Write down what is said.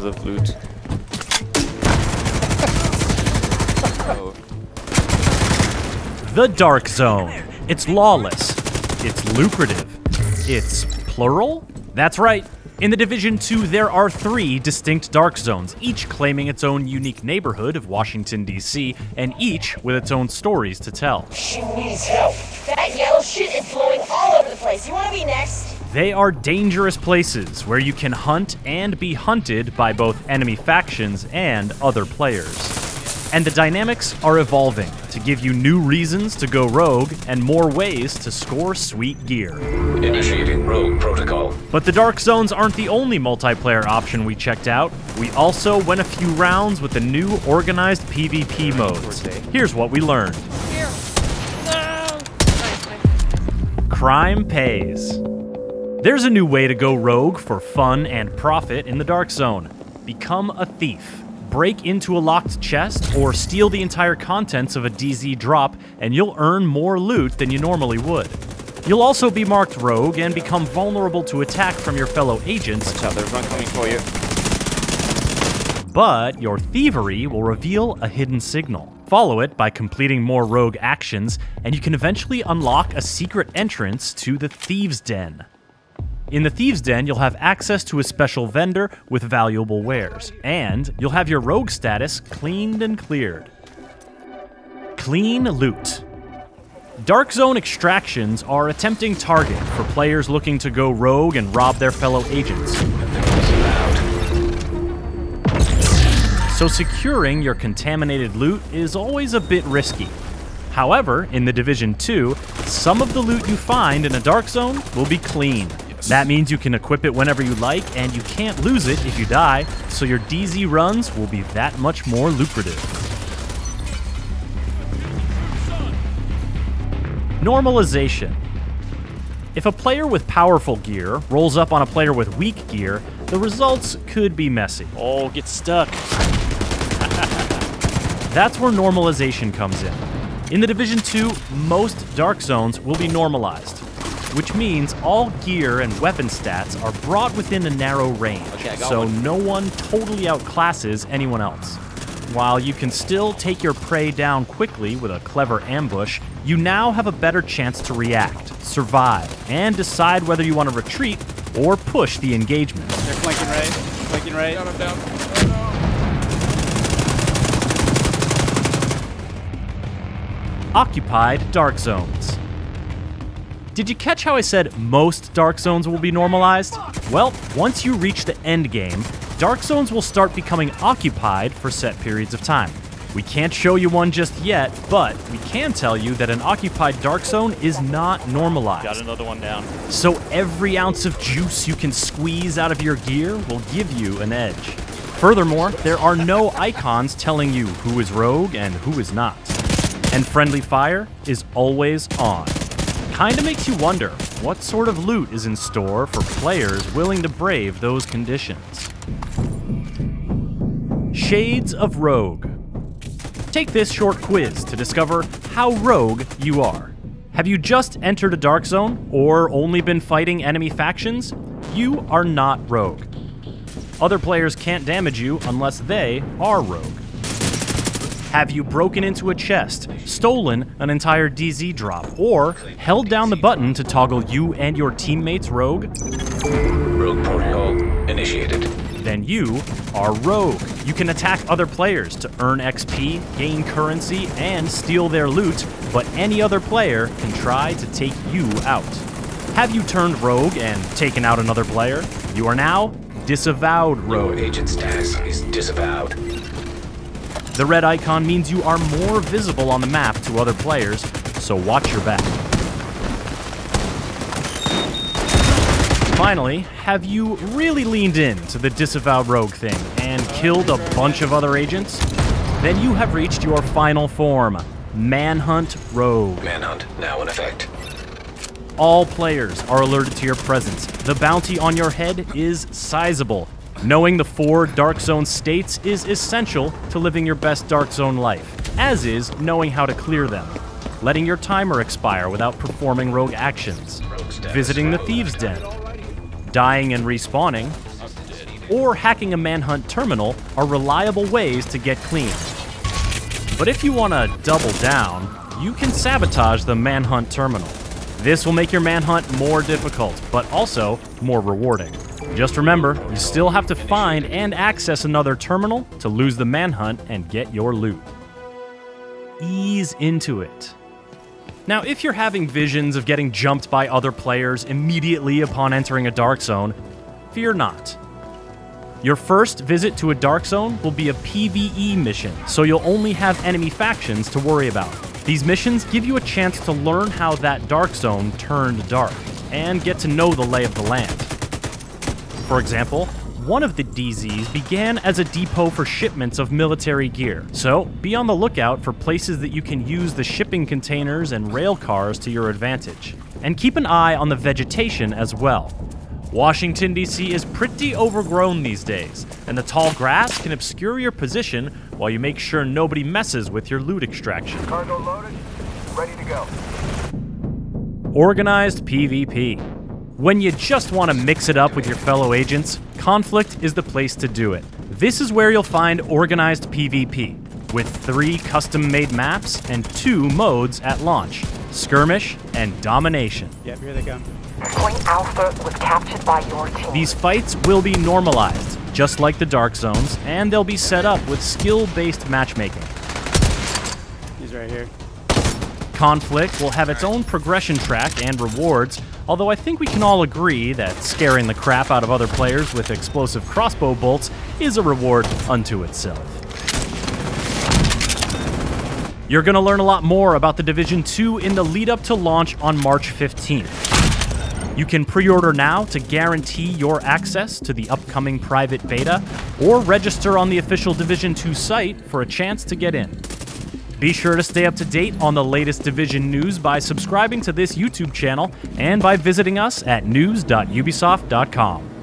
of loot. Oh. The Dark Zone. It's lawless. It's lucrative. It's plural? That's right. In the Division 2, there are 3 distinct Dark Zones, each claiming its own unique neighborhood of Washington, D.C., and each with its own stories to tell. She needs help. That yellow shit is blowing all over the place. You want to be next? They are dangerous places where you can hunt and be hunted by both enemy factions and other players. And the dynamics are evolving to give you new reasons to go rogue and more ways to score sweet gear. Initiating rogue protocol. But the Dark Zones aren't the only multiplayer option we checked out. We also went a few rounds with the new organized PvP modes. Here's what we learned. Crime pays. There's a new way to go rogue for fun and profit in the Dark Zone. Become a thief. Break into a locked chest or steal the entire contents of a DZ drop, and you'll earn more loot than you normally would. You'll also be marked rogue and become vulnerable to attack from your fellow agents. Watch out, there's one coming for you. But your thievery will reveal a hidden signal. Follow it by completing more rogue actions, and you can eventually unlock a secret entrance to the Thieves' Den. In the Thieves' Den, you'll have access to a special vendor with valuable wares, and you'll have your rogue status cleaned and cleared. Clean loot. Dark Zone extractions are a tempting target for players looking to go rogue and rob their fellow agents. So securing your contaminated loot is always a bit risky. However, in the Division 2, some of the loot you find in a Dark Zone will be clean. That means you can equip it whenever you like, and you can't lose it if you die, so your DZ runs will be that much more lucrative. Normalization. If a player with powerful gear rolls up on a player with weak gear, the results could be messy. Oh, get stuck. That's where normalization comes in. In the Division 2, most Dark Zones will be normalized, which means all gear and weapon stats are brought within a narrow range, so no one totally outclasses anyone else. While you can still take your prey down quickly with a clever ambush, you now have a better chance to react, survive, and decide whether you want to retreat or push the engagement. They're flanking right. Flanking right. Down, I'm down. Oh, no. Occupied Dark Zones. Did you catch how I said most Dark Zones will be normalized? Well, once you reach the end game, Dark Zones will start becoming occupied for set periods of time. We can't show you one just yet, but we can tell you that an occupied Dark Zone is not normalized. Got another one down. So every ounce of juice you can squeeze out of your gear will give you an edge. Furthermore, there are no icons telling you who is rogue and who is not. And friendly fire is always on. Kinda makes you wonder what sort of loot is in store for players willing to brave those conditions. Shades of Rogue. Take this short quiz to discover how rogue you are. Have you just entered a Dark Zone or only been fighting enemy factions? You are not rogue. Other players can't damage you unless they are rogue. Have you broken into a chest, stolen an entire DZ drop, or held down the button to toggle you and your teammates rogue? Rogue protocol initiated. Then you are rogue. You can attack other players to earn XP, gain currency, and steal their loot, but any other player can try to take you out. Have you turned rogue and taken out another player? You are now disavowed rogue. Your agent status is disavowed. The red icon means you are more visible on the map to other players, so watch your back. Finally, have you really leaned in to the disavowed rogue thing and killed a bunch of other agents? Then you have reached your final form, Manhunt Rogue. Manhunt now in effect. All players are alerted to your presence. The bounty on your head is sizable. Knowing the 4 Dark Zone states is essential to living your best Dark Zone life, as is knowing how to clear them, letting your timer expire without performing rogue actions, visiting the Thieves' Den, dying and respawning, or hacking a manhunt terminal are reliable ways to get clean. But if you want to double down, you can sabotage the manhunt terminal. This will make your manhunt more difficult, but also more rewarding. Just remember, you still have to find and access another terminal to lose the manhunt and get your loot. Ease into it. Now, if you're having visions of getting jumped by other players immediately upon entering a dark zone, fear not. Your first visit to a dark zone will be a PvE mission, so you'll only have enemy factions to worry about. These missions give you a chance to learn how that dark zone turned dark, and get to know the lay of the land. For example, one of the DZs began as a depot for shipments of military gear, so be on the lookout for places that you can use the shipping containers and rail cars to your advantage. And keep an eye on the vegetation as well. Washington, D.C. is pretty overgrown these days, and the tall grass can obscure your position while you make sure nobody messes with your loot extraction. Cargo loaded, ready to go. Organized PvP. When you just want to mix it up with your fellow agents, Conflict is the place to do it. This is where you'll find organized PvP, with 3 custom-made maps and 2 modes at launch: Skirmish and Domination. Yep, here they come. Point Alpha was captured by your team. These fights will be normalized, just like the Dark Zones, and they'll be set up with skill-based matchmaking. He's right here. Conflict will have its own progression track and rewards, although I think we can all agree that scaring the crap out of other players with explosive crossbow bolts is a reward unto itself. You're going to learn a lot more about The Division 2 in the lead-up to launch on March 15th. You can pre-order now to guarantee your access to the upcoming private beta, or register on the official Division 2 site for a chance to get in. Be sure to stay up to date on the latest Division news by subscribing to this YouTube channel and by visiting us at news.ubisoft.com.